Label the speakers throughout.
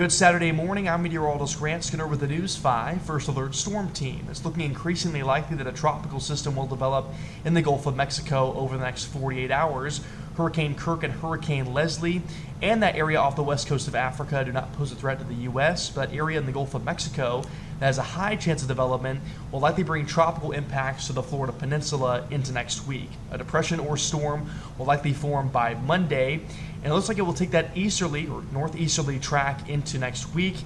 Speaker 1: Good Saturday morning. I'm Meteorologist Grant Skinner with the News 5 First Alert Storm Team. It's looking increasingly likely that a tropical system will develop in the Gulf of Mexico over the next 48 hours. Hurricane Kirk and Hurricane Leslie and that area off the west coast of Africa do not pose a threat to the U.S., but that area in the Gulf of Mexico that has a high chance of development will likely bring tropical impacts to the Florida peninsula into next week. A depression or storm will likely form by Monday, and it looks like it will take that easterly or northeasterly track into next week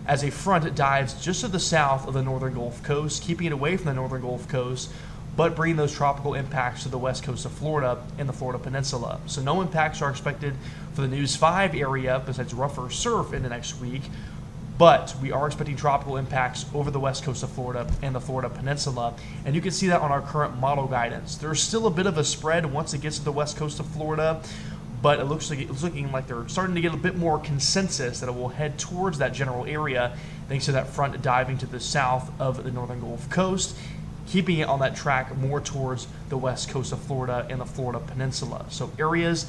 Speaker 1: as a front dives just to the south of the northern Gulf Coast, keeping it away from the northern Gulf Coast, but bringing those tropical impacts to the west coast of Florida and the Florida peninsula. So no impacts are expected for the News 5 area besides rougher surf into next week, but we are expecting tropical impacts over the west coast of Florida and the Florida peninsula, and you can see that on our current model guidance. There's still a bit of a spread once it gets to the west coast of Florida, but it's looking like they're starting to get a bit more consensus that it will head towards that general area thanks to that front diving to the south of the northern Gulf Coast, keeping it on that track more towards the west coast of Florida and the Florida peninsula. So areas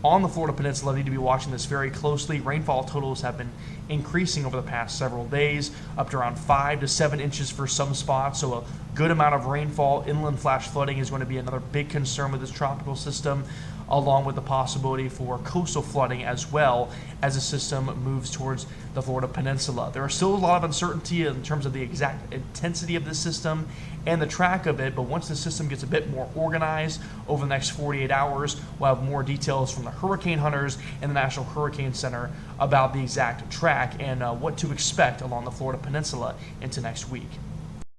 Speaker 1: on the Florida peninsula need to be watching this very closely. Rainfall totals have been increasing over the past several days, up to around 5 to 7 inches for some spots, so a good amount of rainfall. Inland flash flooding is going to be another big concern with this tropical system, along with the possibility for coastal flooding as well as the system moves towards the Florida peninsula. There are still a lot of uncertainty in terms of the exact intensity of this system and the track of it, but once the system gets a bit more organized over the next 48 hours, we'll have more details from the hurricane hunters and the National Hurricane Center about the exact track and what to expect along the Florida peninsula into next week.